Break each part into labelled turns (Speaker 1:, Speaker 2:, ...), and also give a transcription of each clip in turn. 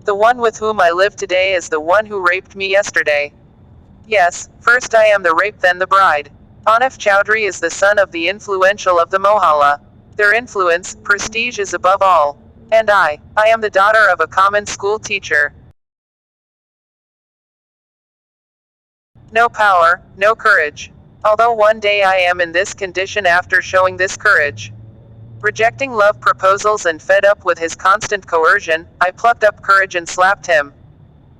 Speaker 1: The one with whom I live today is the one who raped me yesterday. Yes, first I am the rape then the bride. Anif Chowdhury is the son of the influential of the Mohalla. Their influence, prestige is above all. And I am the daughter of a common school teacher. No power, no courage. Although one day I am in this condition after showing this courage. Rejecting love proposals and fed up with his constant coercion, I plucked up courage and slapped him.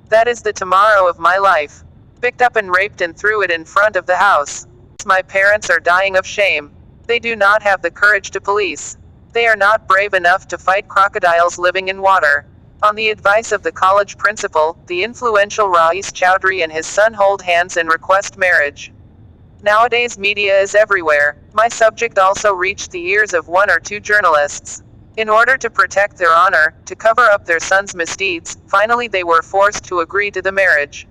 Speaker 1: That is the tomorrow of my life. Picked up and raped and threw it in front of the house. My parents are dying of shame. They do not have the courage to police. They are not brave enough to fight crocodiles living in water. On the advice of the college principal, the influential Rais Chowdhury and his son hold hands and request marriage. Nowadays media is everywhere. My subject also reached the ears of one or two journalists. In order to protect their honor, to cover up their son's misdeeds, finally they were forced to agree to the marriage.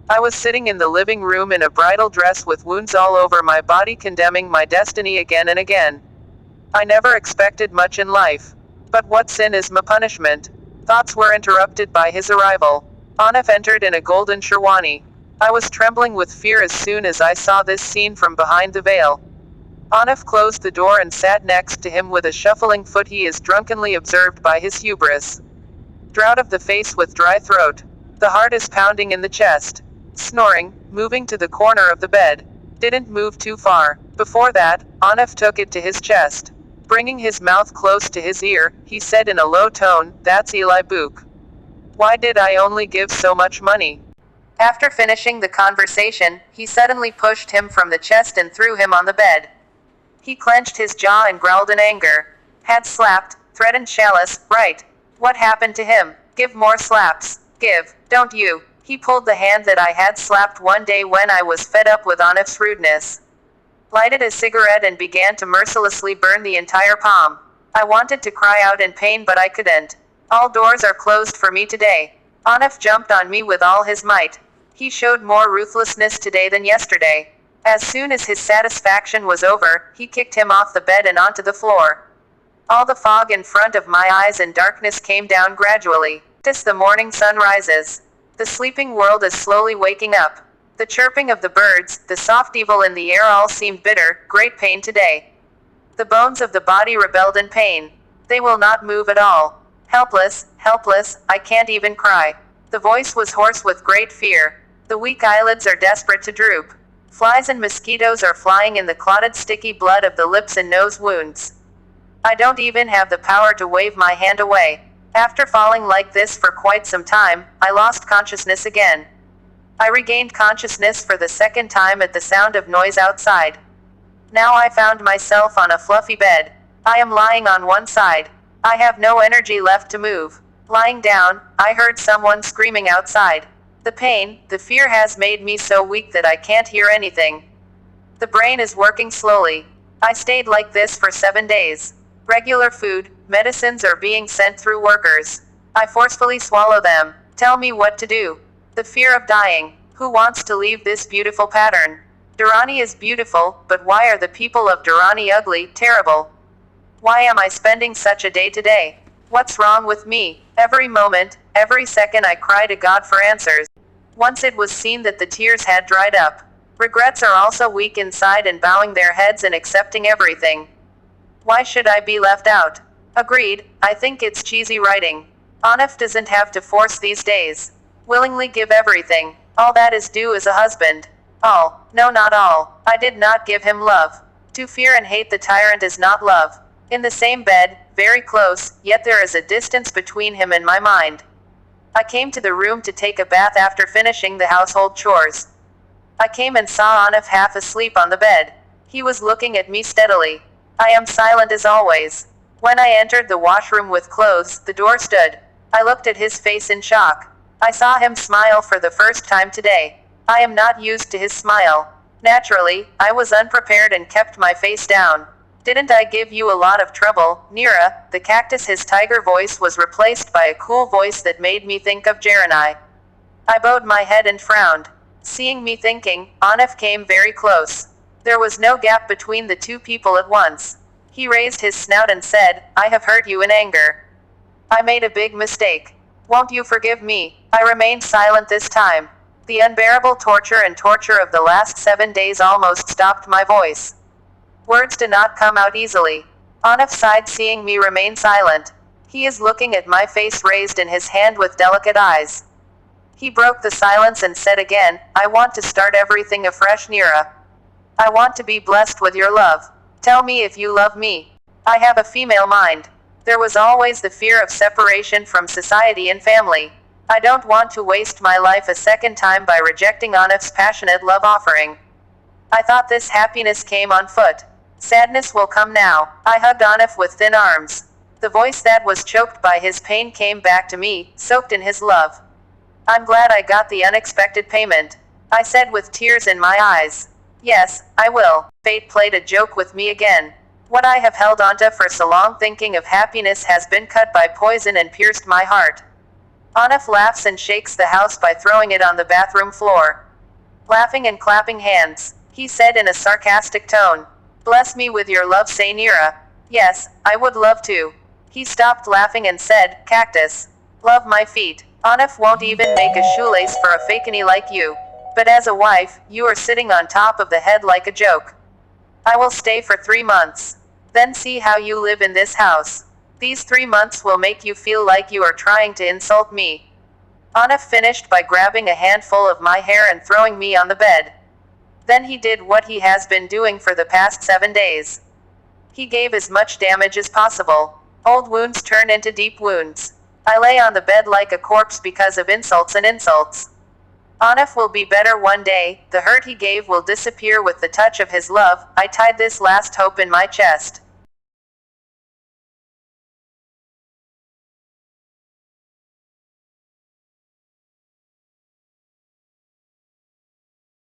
Speaker 1: I was sitting in the living room in a bridal dress with wounds all over my body, condemning my destiny again and again. I never expected much in life. But what sin is my punishment? Thoughts were interrupted by his arrival. Anif entered in a golden sherwani. I was trembling with fear as soon as I saw this scene from behind the veil. Anif closed the door and sat next to him with a shuffling foot. He is drunkenly observed by his hubris. Drought of the face with dry throat. The heart is pounding in the chest. Snoring, moving to the corner of the bed. Didn't move too far. Before that, Anif took it to his chest. Bringing his mouth close to his ear, he said in a low tone, "That's Eli Book. Why did I only give so much money?" After finishing the conversation, he suddenly pushed him from the chest and threw him on the bed. He clenched his jaw and growled in anger. Had slapped, threatened Chalice, right. What happened to him? Give more slaps. Give, don't you? He pulled the hand that I had slapped one day when I was fed up with Anif's rudeness. Lighted a cigarette and began to mercilessly burn the entire palm. I wanted to cry out in pain but I couldn't. All doors are closed for me today. Anif jumped on me with all his might. He showed more ruthlessness today than yesterday. As soon as his satisfaction was over, he kicked him off the bed and onto the floor. All the fog in front of my eyes and darkness came down gradually. As the morning sun rises, the sleeping world is slowly waking up. The chirping of the birds, the soft evil in the air all seemed bitter, great pain today. The bones of the body rebelled in pain. They will not move at all. Helpless, helpless, I can't even cry. The voice was hoarse with great fear. The weak eyelids are desperate to droop. Flies and mosquitoes are flying in the clotted sticky blood of the lips and nose wounds. I don't even have the power to wave my hand away. After falling like this for quite some time, I lost consciousness again. I regained consciousness for the second time at the sound of noise outside. Now I found myself on a fluffy bed. I am lying on one side. I have no energy left to move. Lying down, I heard someone screaming outside. The pain, the fear has made me so weak that I can't hear anything. The brain is working slowly. I stayed like this for 7 days. Regular food, medicines are being sent through workers. I forcefully swallow them. Tell me what to do. The fear of dying. Who wants to leave this beautiful pattern? Durrani is beautiful, but why are the people of Durrani ugly, terrible? Why am I spending such a day today? What's wrong with me? Every moment, every second I cry to God for answers. Once it was seen that the tears had dried up. Regrets are also weak inside and bowing their heads and accepting everything. Why should I be left out? Agreed, I think it's cheesy writing. Anif doesn't have to force these days. Willingly give everything. All that is due is a husband. All. No, not all. I did not give him love. To fear and hate the tyrant is not love. In the same bed, very close, yet there is a distance between him and my mind. I came to the room to take a bath after finishing the household chores. I came and saw Anif half asleep on the bed. He was looking at me steadily. I am silent as always. When I entered the washroom with clothes, the door stood. I looked at his face in shock. I saw him smile for the first time today. I am not used to his smile. Naturally, I was unprepared and kept my face down. Didn't I give you a lot of trouble, Nira? The cactus. His tiger voice was replaced by a cool voice that made me think of Jeremy. I bowed my head and frowned. Seeing me thinking, Anif came very close. There was no gap between the two people at once. He raised his snout and said, I have hurt you in anger. I made a big mistake. Won't you forgive me? I remained silent this time. The unbearable torture and torture of the last 7 days almost stopped my voice. Words did not come out easily. Anif sighed, seeing me remain silent. He is looking at my face raised in his hand with delicate eyes. He broke the silence and said again, I want to start everything afresh, Neera. I want to be blessed with your love. Tell me if you love me. I have a female mind. There was always the fear of separation from society and family. I don't want to waste my life a second time by rejecting Anif's passionate love offering. I thought this happiness came on foot. Sadness will come now. I hugged Anif with thin arms. The voice that was choked by his pain came back to me, soaked in his love. I'm glad I got the unexpected payment, I said with tears in my eyes. Yes, I will. Fate played a joke with me again. What I have held onto for so long, thinking of happiness, has been cut by poison and pierced my heart. Anif laughs and shakes the house by throwing it on the bathroom floor. Laughing and clapping hands, he said in a sarcastic tone. Bless me with your love, say Neera. Yes, I would love to. He stopped laughing and said, Cactus. Love my feet. Anif won't even make a shoelace for a fakini like you. But as a wife, you are sitting on top of the head like a joke. I will stay for 3 months. Then see how you live in this house. These 3 months will make you feel like you are trying to insult me. Anif finished by grabbing a handful of my hair and throwing me on the bed. Then he did what he has been doing for the past 7 days. He gave as much damage as possible. Old wounds turned into deep wounds. I lay on the bed like a corpse because of insults and insults. Anif will be better one day. The hurt he gave will disappear with the touch of his love. I tied this last hope in my chest.